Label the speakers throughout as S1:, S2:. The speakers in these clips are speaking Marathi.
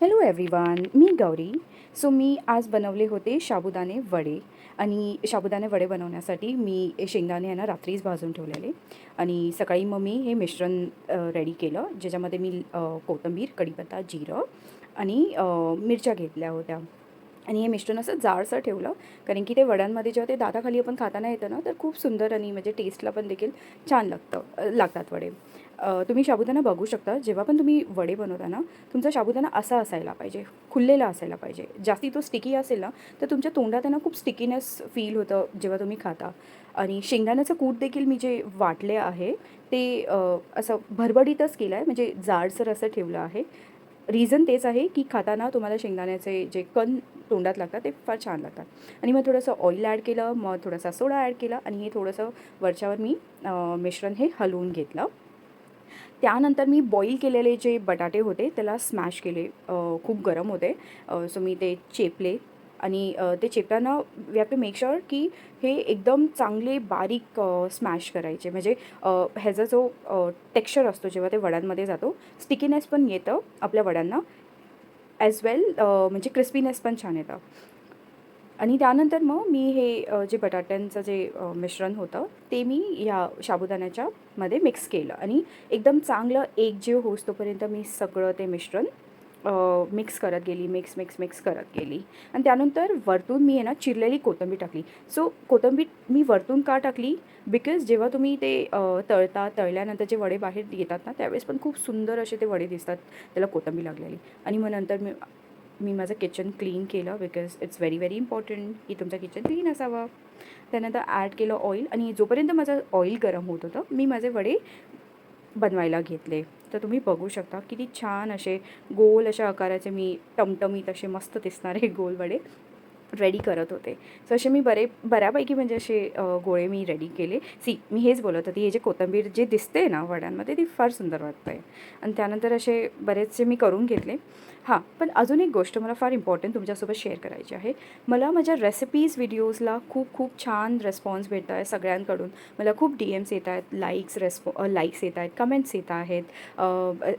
S1: हॅलो एव्हरीवन, मी गौरी. सो मी आज बनवले होते साबुदाणे वडे. आणि साबुदाणे वडे बनवण्यासाठी मी शेंगदाणे आहे ना रात्रीच भाजून ठेवलेले. आणि सकाळी मग मी हे मिश्रण रेडी केलं, ज्याच्यामध्ये मी कोथिंबीर, कढीपत्ता, जिरं आणि मिरच्या घेतल्या होत्या. आणि हे मिश्रण असं जाडसं ठेवलं, कारण की ते वड्यांमध्ये जेव्हा ते दाताखाली आपण खाताना येतं ना, तर खूप सुंदर आणि म्हणजे टेस्टला पण देखील छान लागतात वडे. तुम्ही साबुदाणा बघू शकता, जेव्हा पण तुम्ही वडे बनवता ना, तुमचा साबुदाणा असा असायला पाहिजे, खुललेला असायला पाहिजे. जास्ती तो स्टिकी असेल ना, तर तुमच्या तोंडात आहे ना खूप स्टिकीनेस फील होतं जेव्हा तुम्ही खाता. आणि शेंगदाण्याचं कूट देखील मी जे वाटले आहे, ते असं भरभरीतच केलं आहे, म्हणजे जाडसर असं ठेवलं आहे. रिझन तेच आहे, की खाताना तुम्हाला शेंगदाण्याचे जे कण तोंडात लागतात ते फार छान लागतात. आणि मग थोडंसं ऑइल ॲड केलं, मग थोडासा सोडा ॲड केला आणि हे थोडंसं वरच्यावर मी मिश्रण हे हलवून घेतलं. त्यानंतर मी बॉईल केलेले जे बटाटे होते त्याला स्मॅश केले. खूप गरम होते, सो मी ते चेपले. आणि ते चेपताना we have to make sure की हे एकदम चांगले बारीक स्मॅश करायचे, म्हणजे ह्याचा जो टेक्स्चर असतो जेव्हा ते वड्यांमध्ये जातो, स्टिकीनेस पण येतं आपल्या वड्यांना, ॲज वेल म्हणजे क्रिस्पीनेस पण छान येतं. आणि त्यानंतर मग मी हे जे बटाट्यांचं जे मिश्रण होतं ते मी ह्या साबुदाण्याच्या मध्ये मिक्स केलं आणि एकदम चांगलं एकजीव होईस्तोपर्यंत मी सगळं ते मिश्रण मिक्स करत गेली, मिक्स करत गेली. आणि त्यानंतर वरतून मी आहे ना चिरलेली कोथिंबीर टाकली. सो कोथिंबीर मी वरतून का टाकली? बिकॉज जेव्हा तुम्ही ते तळल्यानंतर जे वडे बाहेर येतात ना, त्यावेळेस पण खूप सुंदर असे ते वडे दिसतात, त्याला कोथिंबीर लागलेली. आणि मग नंतर मी मी माझं किचन क्लीन केलं, because it's very very important की तुमचं किचन क्लीन असावं. त्यानंतर ॲड केलं ऑइल, आणि जोपर्यंत माझं ऑइल गरम होत होतं मी माझे वडे बनवायला घेतले. तर तुम्ही बघू शकता किती छान असे गोल अशा आकाराचे मी टमटमीत असे मस्त दिसणारे गोल वडे रेडी करत होते. सो असे मी बऱ्यापैकी म्हणजे असे गोळे मी रेडी केले. मी हेच बोलत होते, हे जे कोथिंबीर जे दिसते ना वड्यांमध्ये ती फार सुंदर वाटतं आहे. आणि त्यानंतर असे बरेचसे मी करून घेतले. हां, पण अजून एक गोष्ट मला फार इम्पॉर्टंट तुमच्यासोबत शेअर करायची आहे. मला माझ्या रेसिपीज व्हिडिओजला खूप खूप छान रिस्पॉन्स भेटत आहे सगळ्यांकडून. मला खूप डी-एम्स येत आहेत, लाईक्स येत आहेत, कमेंट्स येत आहेत.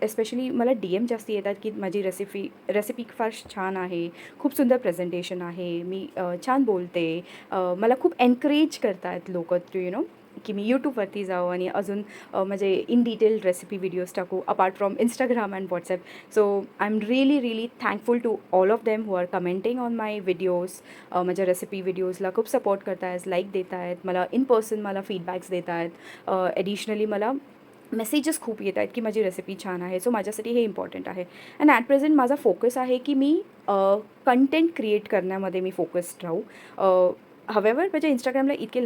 S1: एस्पेशली मला डी-एम जास्ती येतात की माझी रेसिपी फार छान आहे, खूप सुंदर प्रेझेंटेशन आहे, मी छान बोलते. मला खूप एनकरेज करतात लोकं टू की मी यूट्यूबवरती जाऊ आणि अजून म्हणजे इन डिटेल रेसिपी व्हिडिओज टाकू apart from Instagram and WhatsApp. So I am really thankful to all of them who are commenting on my videos. माझ्या रेसिपी व्हिडिओजला खूप सपोर्ट करत आहेत, लाईक देत आहेत, मला इन पर्सन मला फीडबॅक्स देत आहेत. ॲडिशनली मला मेसेजेस खूप येत आहेत की माझी रेसिपी छान आहे. सो माझ्यासाठी हे इम्पॉर्टंट आहे. अँड ॲट प्रेझेंट माझा फोकस आहे की मी कंटेंट क्रिएट करण्यामध्ये मी फोकस्ड राहू. हवेवर माझ्या इंस्टाग्रामला इतके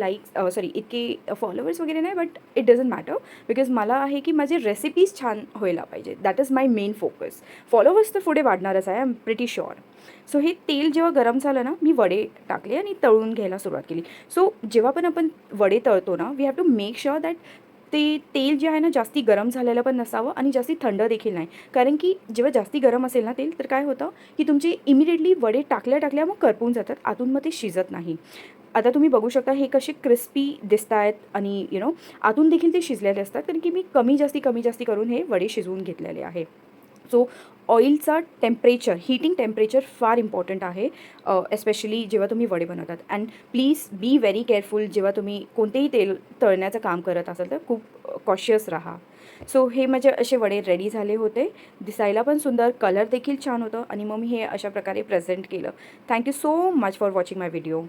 S1: इतके फॉलोवर्स वगैरे नाही, but it doesn't matter, because मला आहे की माझी रेसिपीज छान व्हायला पाहिजे. That is my main focus. Followers तर पुढे वाढणारच आहे, I am pretty sure. So हे तेल जेव्हा गरम झालं ना, मी वडे टाकले आणि तळून घ्यायला सुरुवात केली. सो जेव्हा पण आपण वडे तळतो ना, we have to make sure that ते तेल जे आहे ना जास्ती गरम झालेलं पण नसावं आणि जास्ती थंड देखील नाही. कारण की जेव्हा जास्ती गरम असेल ना तेल, तर काय होतं की तुमचे इमिडिएटली वडे टाकल्या मग करपून जातात, आतून मग ते शिजत नाही. आता तुम्ही बघू शकता हे कसे क्रिस्पी दिसत आहेत आणि आतून देखील ते शिजलेले असतात, कारण की मी कमी जास्ती करून हे वडे शिजवून घेतलेले आहे. सो ऑइलचा टेम्परेचर, हीटिंग टेम्परेचर फार इम्पॉर्टंट आहे, एस्पेशली जेव्हा तुम्ही वडे बनवतात. And please be very careful जेव्हा तुम्ही कोणतेही तेल तळण्याचं काम करत असाल तर खूप कॉशियस राहा. सो हे माझे असे वडे रेडी झाले होते. दिसायला पण सुंदर, कलर देखील छान होतं आणि मग मी हे अशा प्रकारे प्रेझेंट केलं. Thank you so much for watching my video.